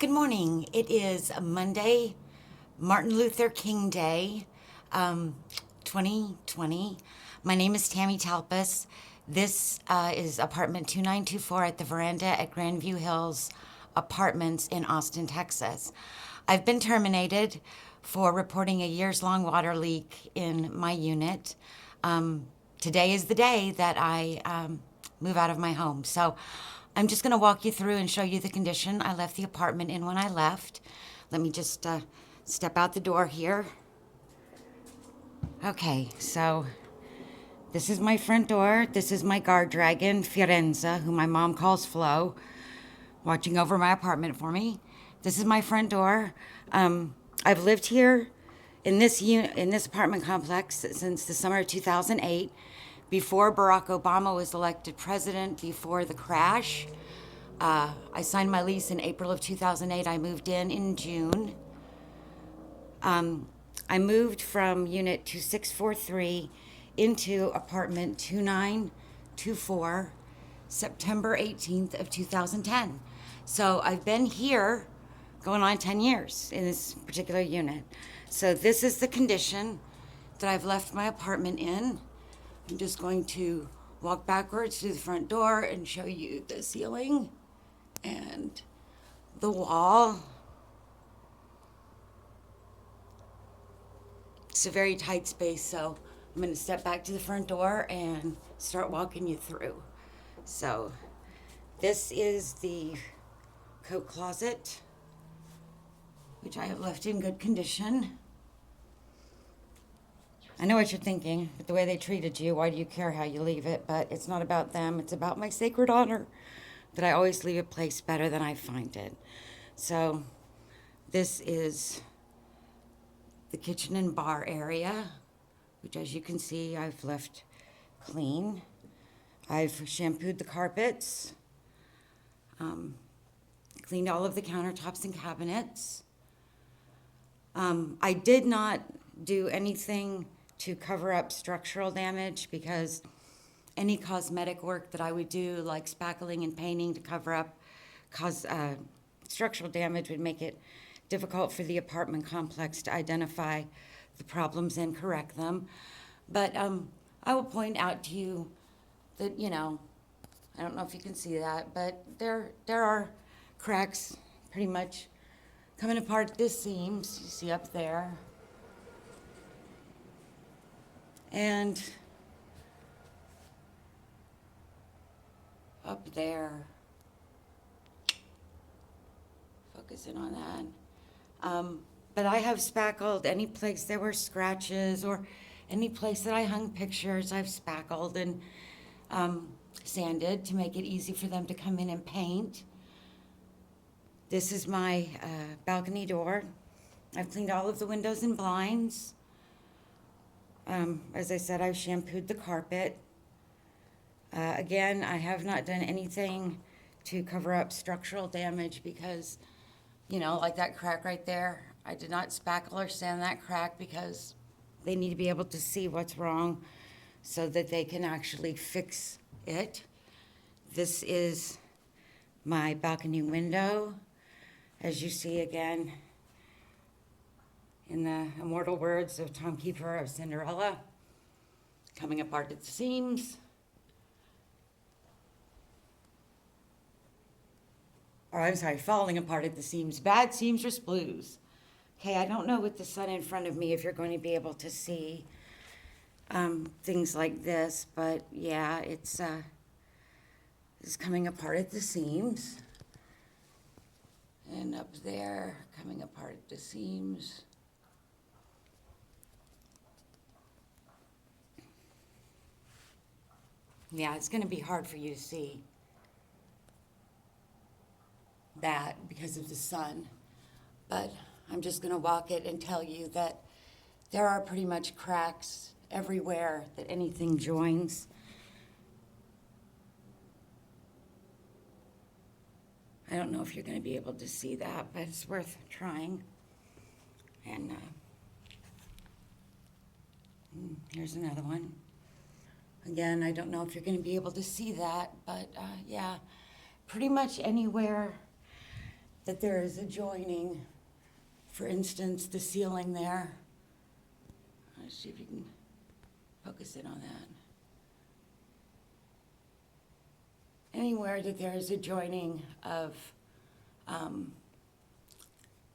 Good morning. It is Monday, Martin Luther King Day, 2020. My name is Tammy Talpas. This is apartment 2924 at the Verandah at Grandview Hills Apartments in Austin, Texas. I've been terminated for reporting a years-long water leak in my unit. Today is the day that I move out of my home. So I'm just going to walk you through and show you the condition I left the apartment in when I left. Let me just step out the door here. Okay, so this is my front door. This is my guard dragon, Fiorenza, who my mom calls Flo, watching over my apartment for me. This is my front door. I've lived here in this apartment complex since the summer of 2008, before Barack Obama was elected president, before the crash. I signed my lease in April of 2008. I moved in June. I moved from unit 2643 into apartment 2924 September 18th of 2010. So I've been here going on 10 years in this particular unit. So this is the condition that I've left my apartment in. I'm just going to walk backwards to the front door and show you the ceiling and the wall. It's a very tight space, so I'm going to step back to the front door and start walking you through. So this is the coat closet, which I have left in good condition. I know what you're thinking, but the way they treated you, why do you care how you leave it? But it's not about them, it's about my sacred honor that I always leave a place better than I find it. So this is the kitchen and bar area, which, as you can see, I've left clean. I've shampooed the carpets, cleaned all of the countertops and cabinets. I did not do anything to cover up structural damage, because any cosmetic work that I would do, like spackling and painting to cover up structural damage, would make it difficult for the apartment complex to identify the problems and correct them. But I will point out to you that, I don't know if you can see that, but there are cracks pretty much coming apart at the seams. You see up there. And up there, focusing on that. But I have spackled any place there were scratches, or any place that I hung pictures, I've spackled and sanded to make it easy for them to come in and paint. This is my balcony door. I've cleaned all of the windows and blinds. As I said, I've shampooed the carpet. Again, I have not done anything to cover up structural damage because, like that crack right there, I did not spackle or sand that crack because they need to be able to see what's wrong so that they can actually fix it. This is my balcony window. As you see again, in the immortal words of Tom Keeper of Cinderella, coming apart at the seams. Or I'm sorry, falling apart at the seams. Bad seams or splues. Okay, I don't know with the sun in front of me if you're going to be able to see things like this, but yeah, it's coming apart at the seams. And up there, coming apart at the seams. Yeah, it's going to be hard for you to see that because of the sun, but I'm just going to walk it and tell you that there are pretty much cracks everywhere that anything joins. I don't know if you're going to be able to see that, but it's worth trying. And here's another one. Again, I don't know if you're going to be able to see that, but yeah, pretty much anywhere that there is a joining. For instance, the ceiling there. Let's see if you can focus in on that. Anywhere that there is a joining of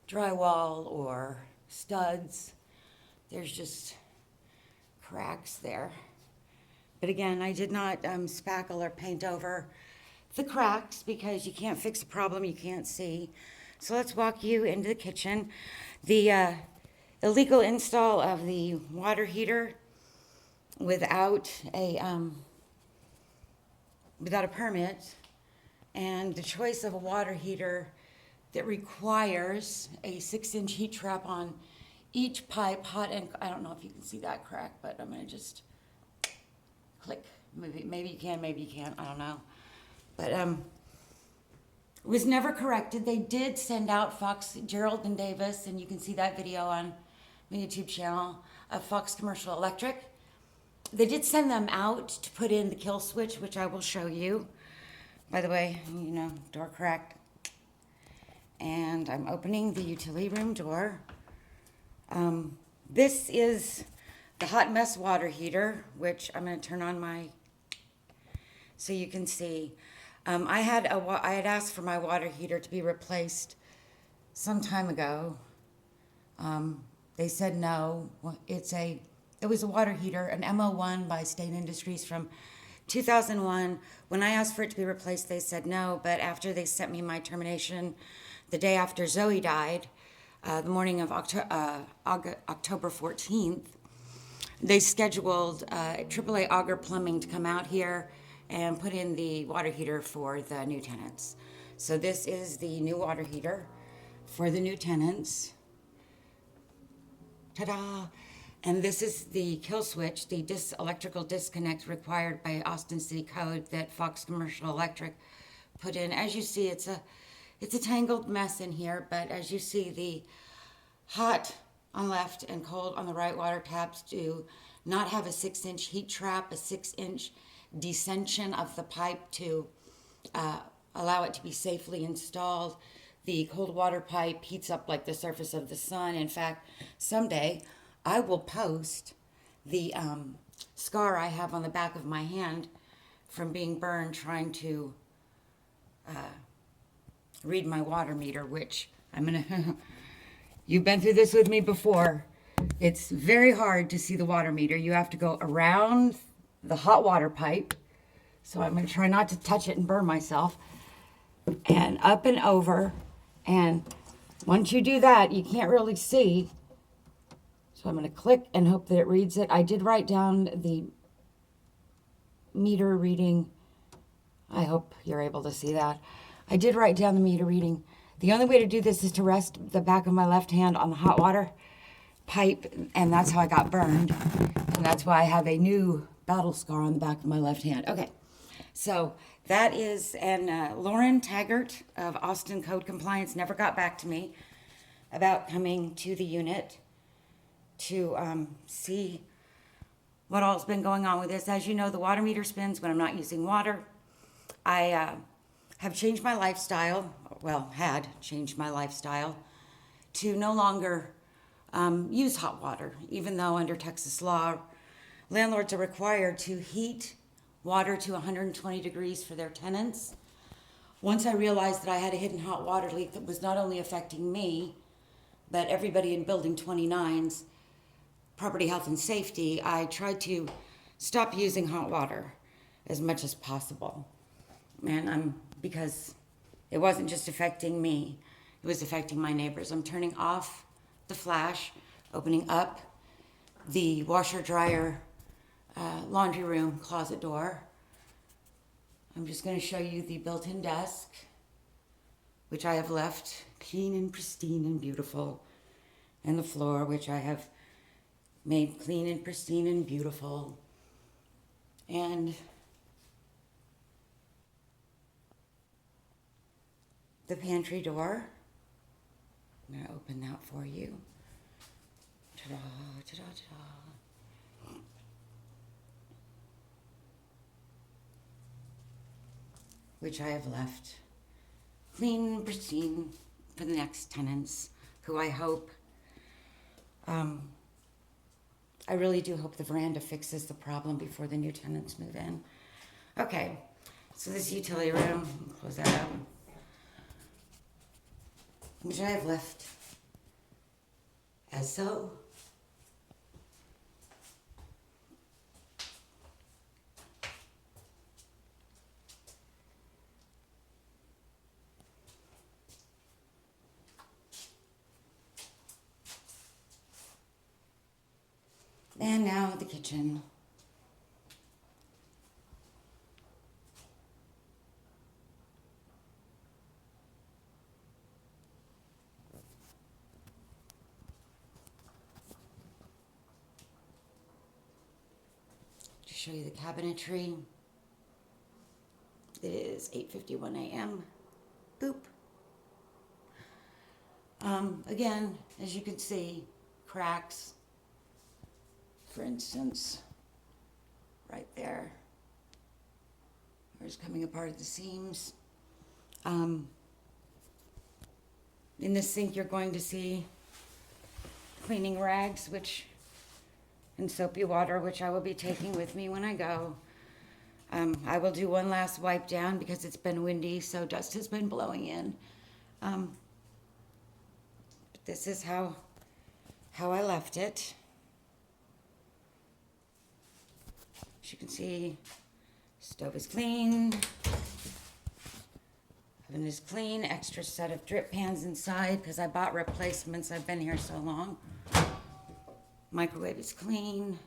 drywall or studs, there's just cracks there. But again, I did not spackle or paint over the cracks because you can't fix a problem you can't see. So let's walk you into the kitchen. The illegal install of the water heater without a permit, and the choice of a water heater that requires a 6-inch heat trap on each pipe, hot and, I don't know if you can see that crack, but I'm gonna just click. Maybe you can, maybe you can't, I don't know. But it was never corrected. They did send out Fox, Gerald and Davis, and you can see that video on my YouTube channel of Fox Commercial Electric. They did send them out to put in the kill switch, which I will show you. By the way, you know, door cracked. And I'm opening the utility room door. This is the hot mess water heater, which I'm going to turn on so you can see. I had asked for my water heater to be replaced some time ago. They said no. It was a water heater, an MO1 by State Industries from 2001. When I asked for it to be replaced, they said no. But after they sent me my termination, the day after Zoe died, the morning of October 14th, they scheduled AAA Auger Plumbing to come out here and put in the water heater for the new tenants. So this is the new water heater for the new tenants. Ta-da! And this is the kill switch, the electrical disconnect required by Austin City Code that Fox Commercial Electric put in. As you see, it's a tangled mess in here, but as you see, the hot on left and cold on the right water taps do not have a 6-inch heat trap, a 6-inch descension of the pipe to allow it to be safely installed. The cold water pipe heats up like the surface of the sun. In fact, someday I will post the scar I have on the back of my hand from being burned trying to read my water meter, which I'm gonna, you've been through this with me before. It's very hard to see the water meter. You have to go around the hot water pipe. So I'm gonna try not to touch it and burn myself. And up and over. And once you do that, you can't really see. So I'm going to click and hope that it reads it. I did write down the meter reading. I hope you're able to see that. I did write down the meter reading. The only way to do this is to rest the back of my left hand on the hot water pipe, and that's how I got burned. And that's why I have a new battle scar on the back of my left hand. Okay, so that is, and Lauren Taggart of Austin Code Compliance never got back to me about coming to the unit to see what all's been going on with this. As you know, the water meter spins when I'm not using water. I have changed my lifestyle, had changed my lifestyle to no longer use hot water, even though under Texas law, landlords are required to heat water to 120 degrees for their tenants. Once I realized that I had a hidden hot water leak that was not only affecting me, but everybody in Building 29's property health and safety, I tried to stop using hot water as much as possible. And because it wasn't just affecting me, it was affecting my neighbors. I'm turning off the flash, opening up the washer dryer laundry room closet door. I'm just going to show you the built-in desk, which I have left clean and pristine and beautiful, and the floor, which I have made clean and pristine and beautiful. And the pantry door, I'm going to open that for you. Ta-da, ta-da, ta-da. Which I have left clean and pristine for the next tenants, who I hope, I really do hope the veranda fixes the problem before the new tenants move in. Okay, so this utility room, close that up. Which I have left as so. And now the kitchen. To show you the cabinetry. It is 8:51 a.m. Boop. Again, as you can see, cracks. For instance, right there, where it's coming apart at the seams. In the sink, you're going to see cleaning rags, and soapy water, which I will be taking with me when I go. I will do one last wipe down because it's been windy, so dust has been blowing in. But this is how I left it. As you can see, stove is clean. Oven is clean. Extra set of drip pans inside because I bought replacements. I've been here so long. Microwave is clean.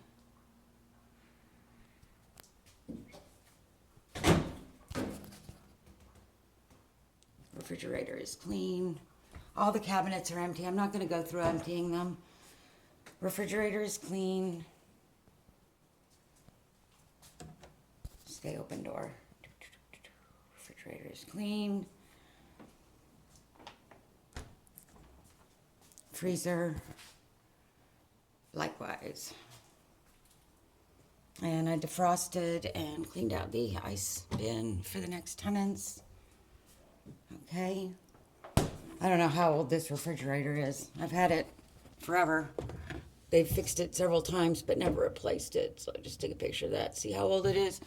Refrigerator is clean. All the cabinets are empty. I'm not going to go through emptying them. Refrigerator is clean. Stay open door. Refrigerator is clean. Freezer, likewise. And I defrosted and cleaned out the ice bin for the next tenants. Okay. I don't know how old this refrigerator is. I've had it forever. They've fixed it several times but never replaced it. So I just took a picture of that. See how old it is?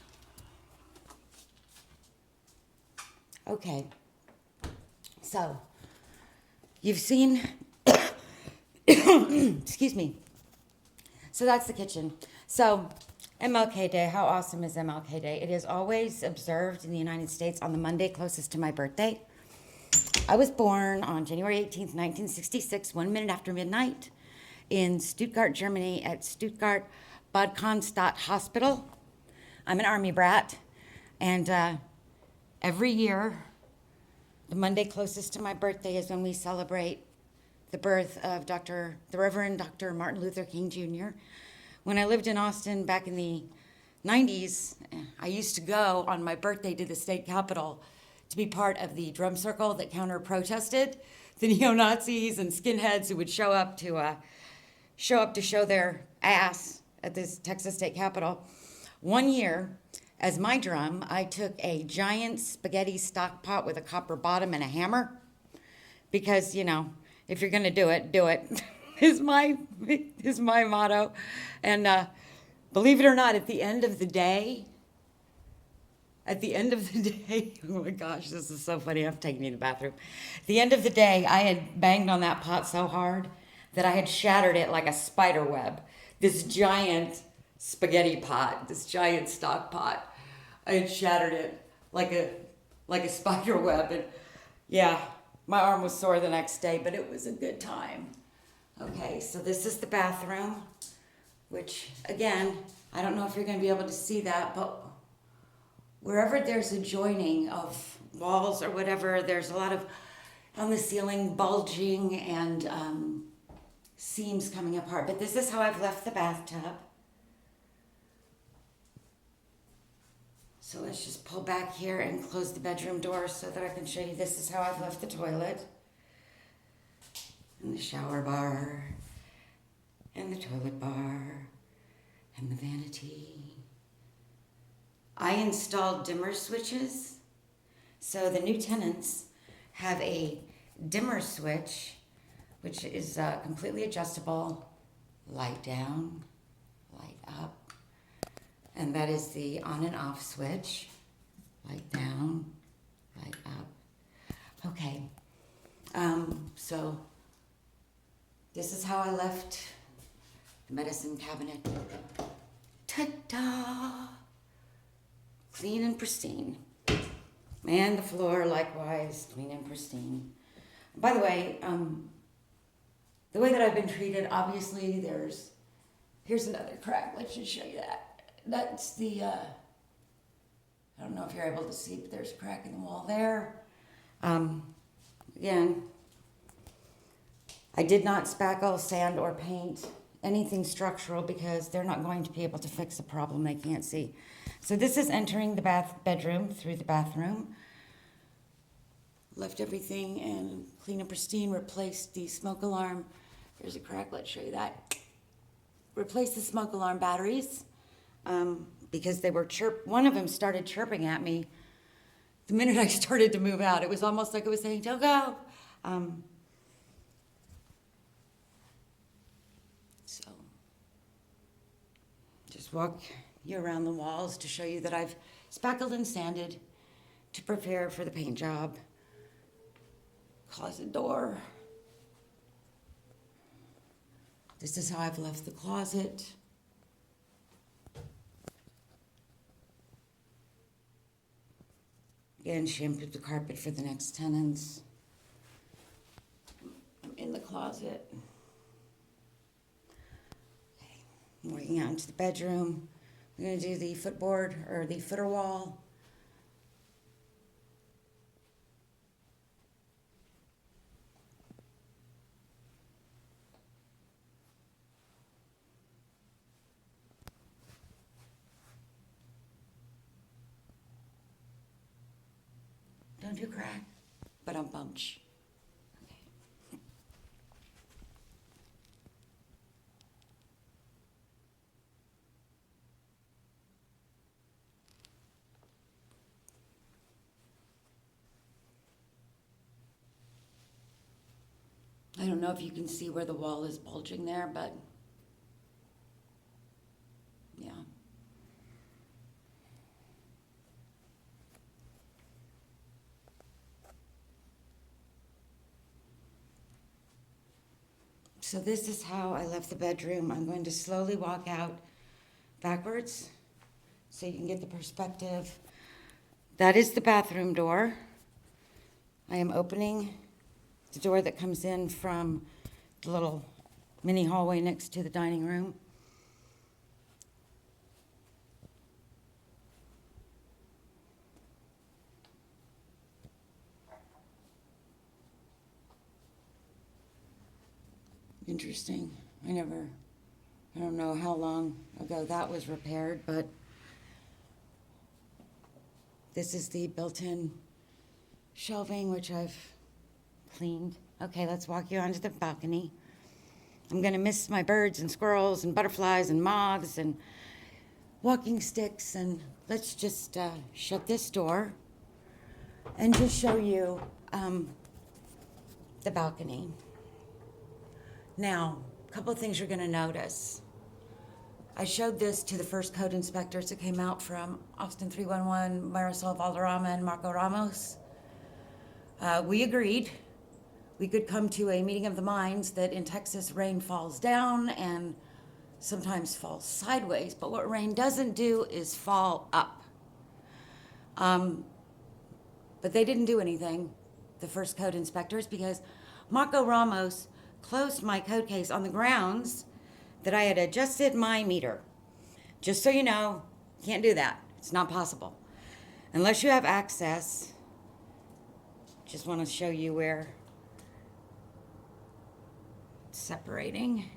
Okay. So, you've seen, excuse me. So that's the kitchen. So, MLK Day, how awesome is MLK Day? It is always observed in the United States on the Monday closest to my birthday. I was born on January 18th, 1966, 1 minute after midnight, in Stuttgart, Germany, at Stuttgart Bad Cannstatt Hospital. I'm an Army brat, and every year, the Monday closest to my birthday is when we celebrate the birth of the Reverend Dr. Martin Luther King Jr. When I lived in Austin back in the 90s, I used to go on my birthday to the state capitol to be part of the drum circle that counter-protested the neo-Nazis and skinheads who would show up to show their ass at this Texas state capitol. One year, as my drum, I took a giant spaghetti stock pot with a copper bottom and a hammer because, if you're going to do it, is my motto. And believe it or not, at the end of the day, oh my gosh, this is so funny. I'm taking you to the bathroom. At the end of the day, I had banged on that pot so hard that I had shattered it like a spider web. This giant spaghetti pot, this giant stock pot. I had shattered it like a spider web. And yeah, my arm was sore the next day, but it was a good time. Okay, so this is the bathroom, which again, I don't know if you're going to be able to see that, but wherever there's a joining of walls or whatever, there's a lot of, on the ceiling, bulging and seams coming apart. But this is how I've left the bathtub. So let's just pull back here and close the bedroom door so that I can show you this is how I've left the toilet. And the shower bar, and the toilet bar, and the vanity. I installed dimmer switches, so the new tenants have a dimmer switch, which is completely adjustable, light down, light up. And that is the on and off switch, light down, light up. Okay, so this is how I left the medicine cabinet. Ta-da! Clean and pristine. And the floor, likewise, clean and pristine. By the way that I've been treated, obviously here's another crack. Let's just show you that. That's the, I don't know if you're able to see, but there's a crack in the wall there. Again, I did not spackle, sand, or paint anything structural because they're not going to be able to fix a problem they can't see. So this is entering the bedroom through the bathroom. Left everything in clean and pristine, replaced the smoke alarm. There's a crack, let's show you that. Replaced the smoke alarm batteries because they were one of them started chirping at me the minute I started to move out. It was almost like it was saying, don't go. So just walk you around the walls to show you that I've spackled and sanded to prepare for the paint job. Closet door. This is how I've left the closet. Again, shampooed the carpet for the next tenants. I'm in the closet. Okay. I'm working out into the bedroom. We're going to do the footboard or the footer wall. Don't do crack, but I'm bunch. Okay. I don't know if you can see where the wall is bulging there, but yeah. So this is how I left the bedroom. I'm going to slowly walk out backwards so you can get the perspective. That is the bathroom door. I am opening the door that comes in from the little mini hallway next to the dining room. Interesting. I don't know how long ago that was repaired, but this is the built-in shelving, which I've cleaned. Okay, let's walk you onto the balcony. I'm gonna miss my birds and squirrels and butterflies and moths and walking sticks, and let's just shut this door and just show you the balcony. Now, a couple of things you're going to notice. I showed this to the first code inspectors that came out from Austin 311, Marisol Valderrama and Marco Ramos. We agreed we could come to a meeting of the minds that in Texas rain falls down and sometimes falls sideways, but what rain doesn't do is fall up. But they didn't do anything, the first code inspectors, because Marco Ramos closed my code case on the grounds that I had adjusted my meter. Just so you know, can't do that. It's not possible. Unless you have access, just want to show you where it's separating.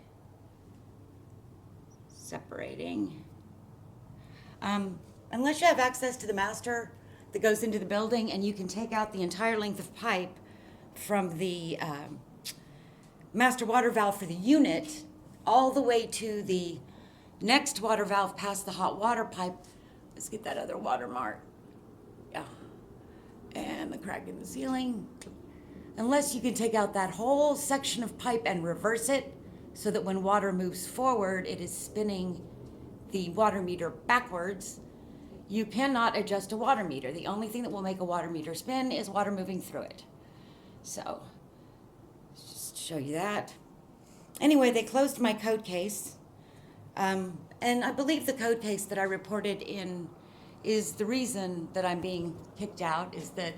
Unless you have access to the master that goes into the building and you can take out the entire length of pipe from the master water valve for the unit all the way to the next water valve past the hot water pipe. Let's get that other watermark. Yeah. And the crack in the ceiling. unless you can take out that whole section of pipe and reverse it so that when water moves forward, it is spinning the water meter backwards, you cannot adjust a water meter. The only thing that will make a water meter spin is water moving through it. So, just show you that. Anyway, they closed my code case. And I believe the code case that I reported in is the reason that I'm being kicked out, is that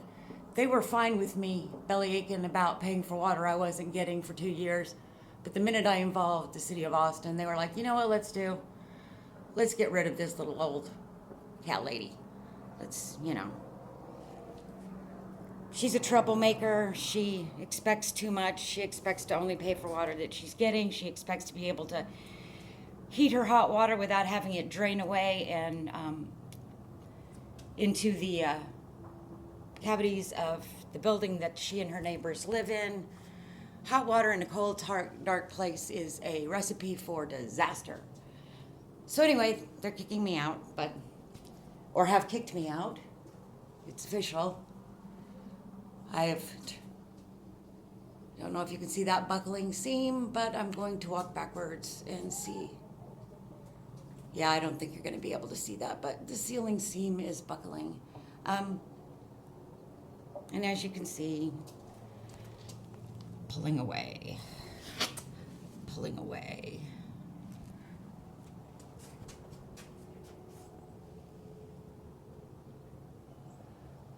they were fine with me belly aching about paying for water I wasn't getting for 2 years. But the minute I involved the city of Austin, they were like, you know what, let's get rid of this little old cat lady. She's a troublemaker. She expects too much. She expects to only pay for water that she's getting. She expects to be able to heat her hot water without having it drain away and into the cavities of the building that she and her neighbors live in. Hot water in a cold, dark place is a recipe for disaster. So anyway, they're kicking me out, or have kicked me out. It's official. Don't know if you can see that buckling seam, but I'm going to walk backwards and see. Yeah, I don't think you're going to be able to see that, but the ceiling seam is buckling. And as you can see, pulling away.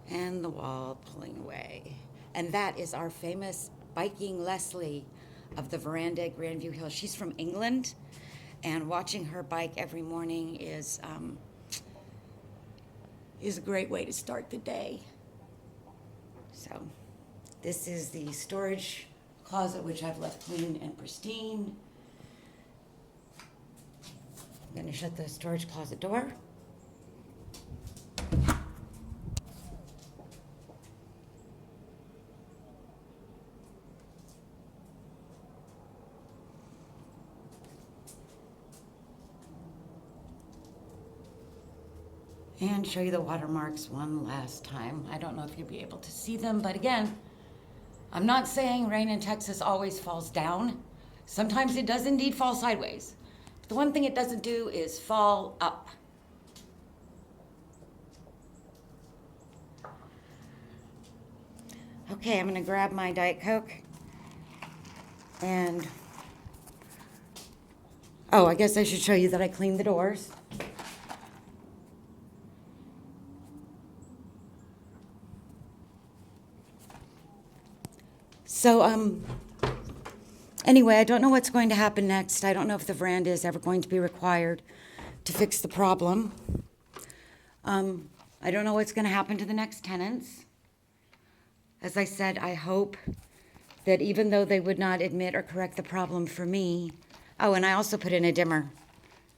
And the wall pulling away. And that is our famous biking Leslie of the Verandah at Grandview Hill. She's from England, and watching her bike every morning is a great way to start the day. So this is the storage closet, which I've left clean and pristine. I'm going to shut the storage closet door. And show you the watermarks one last time. I don't know if you'll be able to see them, but again, I'm not saying rain in Texas always falls down. Sometimes it does indeed fall sideways. But the one thing it doesn't do is fall up. Okay, I'm gonna grab my Diet Coke and, I guess I should show you that I cleaned the doors. So, anyway, I don't know what's going to happen next. I don't know if the veranda is ever going to be required to fix the problem. I don't know what's going to happen to the next tenants. As I said, I hope that even though they would not admit or correct the problem for me, and I also put in a dimmer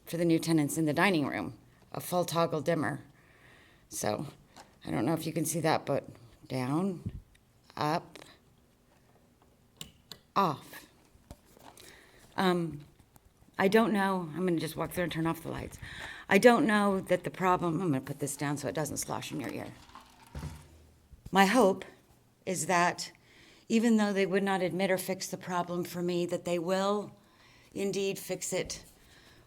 for the new tenants in the dining room, a full toggle dimmer. So, I don't know if you can see that, but down, up, off. I don't know, I'm going to just walk through and turn off the lights. I don't know that the problem, I'm going to put this down so it doesn't slosh in your ear. My hope is that even though they would not admit or fix the problem for me, that they will indeed fix it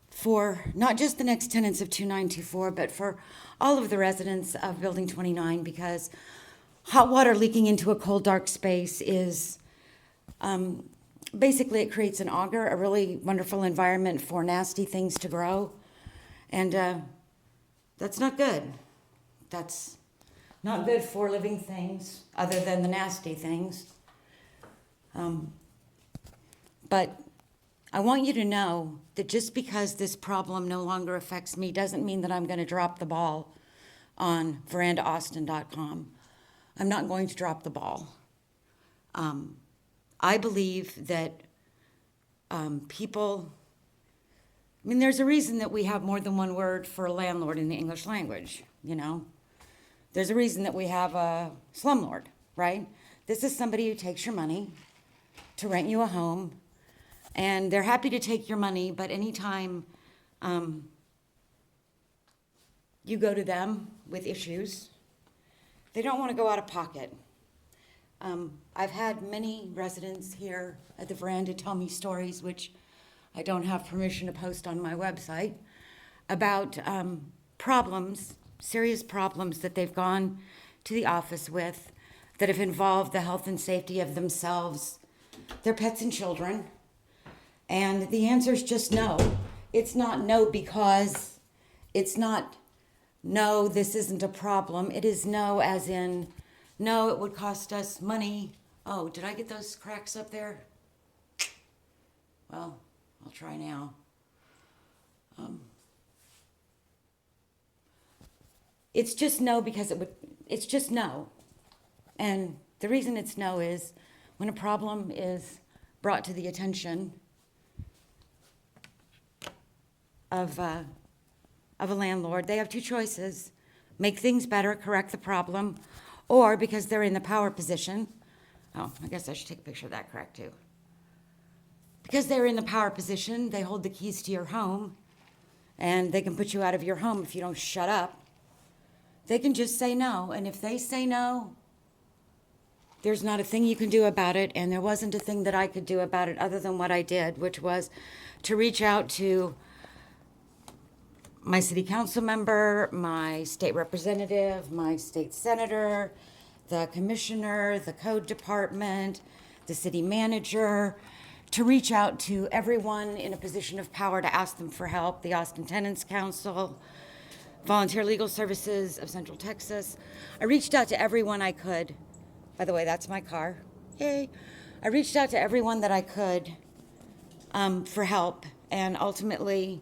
for not just the next tenants of 2924, but for all of the residents of Building 29, because hot water leaking into a cold, dark space is basically it creates an auger, a really wonderful environment for nasty things to grow. And that's not good. That's not good for living things other than the nasty things. But I want you to know that just because this problem no longer affects me doesn't mean that I'm going to drop the ball on verandahaustin.com. I'm not going to drop the ball. I believe that people, there's a reason that we have more than one word for a landlord in the English language, There's a reason that we have a slumlord, right? This is somebody who takes your money to rent you a home, and they're happy to take your money, but anytime you go to them with issues, they don't want to go out of pocket. I've had many residents here at the Verandah tell me stories, which I don't have permission to post on my website, about problems, serious problems that they've gone to the office with that have involved the health and safety of themselves, their pets and children. And the answer is just no. It's not no because it's not no, this isn't a problem. It is no as in no, it would cost us money. Oh, did I get those cracks up there? Well, I'll try now. It's just no because it's just no. And the reason it's no is when a problem is brought to the attention of a landlord, they have two choices: make things better, correct the problem, or because they're in the power position. Oh, I guess I should take a picture of that crack too. Because they're in the power position, they hold the keys to your home, and they can put you out of your home if you don't shut up. They can just say no, and if they say no, there's not a thing you can do about it, and there wasn't a thing that I could do about it other than what I did, which was to reach out to my city council member, my state representative, my state senator, the commissioner, the code department, the city manager, to reach out to everyone in a position of power to ask them for help, the Austin Tenants Council, Volunteer Legal Services of Central Texas. I reached out to everyone I could. By the way, that's my car. Yay. I reached out to everyone that I could for help, and ultimately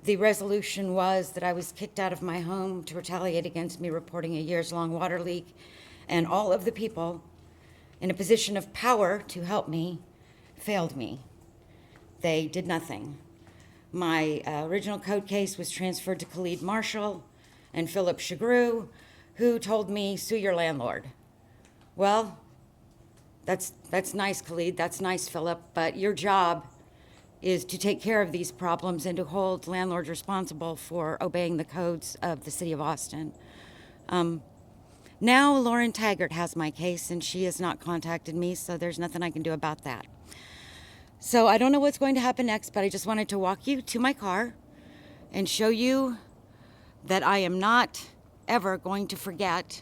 the resolution was that I was kicked out of my home to retaliate against me reporting a years-long water leak, and all of the people in a position of power to help me failed me. They did nothing. My original code case was transferred to Khalid Marshall and Philip Shagru, who told me, sue your landlord. Well, that's nice, Khalid, that's nice, Philip, but your job is to take care of these problems and to hold landlords responsible for obeying the codes of the city of Austin. Now Lauren Taggart has my case, and she has not contacted me, so there's nothing I can do about that. So I don't know what's going to happen next, but I just wanted to walk you to my car and show you that I am not ever going to forget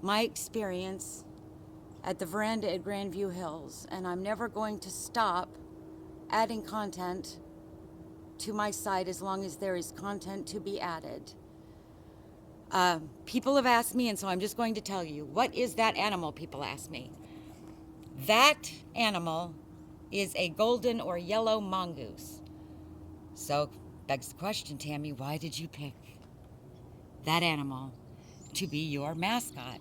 my experience at the Verandah at Grandview Hills, and I'm never going to stop adding content to my site as long as there is content to be added. People have asked me, and so I'm just going to tell you, what is that animal? People ask me. That animal is a golden or yellow mongoose. So begs the question, Tammy, why did you pick that animal to be your mascot?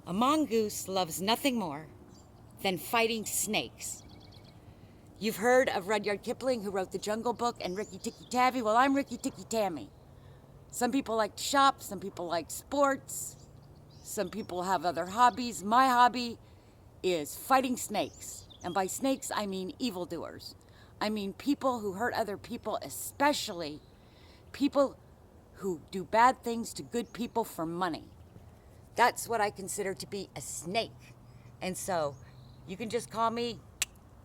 A mongoose loves nothing more than fighting snakes. You've heard of Rudyard Kipling, who wrote The Jungle Book, and Rikki Tikki Tavi. Well, I'm Rikki Tikki Tammy. Some people like to shop, some people like sports, some people have other hobbies. My hobby is fighting snakes. And by snakes, I mean evildoers. I mean people who hurt other people, especially people who do bad things to good people for money. That's what I consider to be a snake. And so you can just call me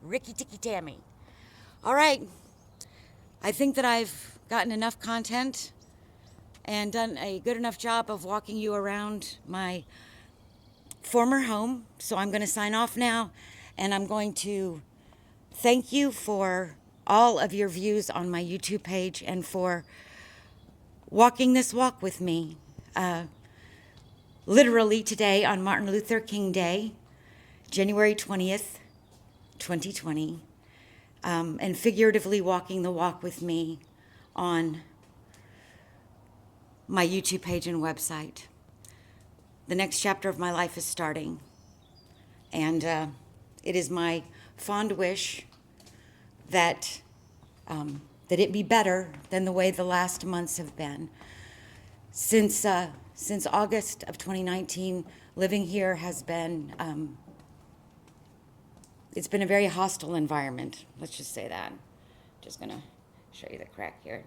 Rikki Tikki Tammy. All right. I think that I've gotten enough content and done a good enough job of walking you around my former home. So I'm going to sign off now, and I'm going to thank you for all of your views on my YouTube page and for walking this walk with me. Literally today on Martin Luther King Day, January 20th, 2020, and figuratively walking the walk with me on my YouTube page and website. The next chapter of my life is starting, and it is my fond wish that it be better than the way the last months have been. Since August of 2019, living here has been, it's been a very hostile environment. Let's just say that. Just gonna show you the crack here.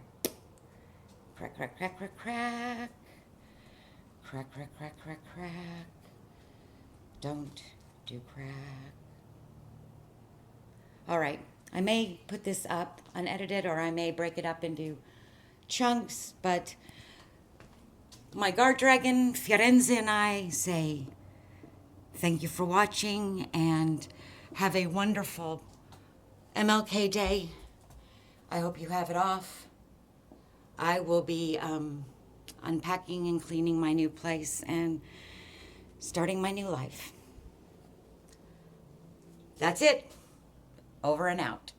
Crack, crack, crack, crack, crack. Crack, crack, crack, crack, crack. Don't do crack. All right, I may put this up unedited, or I may break it up into chunks, but my guard dragon, Firenze, and I say thank you for watching, and have a wonderful MLK Day. I hope you have it off. I will be unpacking and cleaning my new place and starting my new life. That's it. Over and out.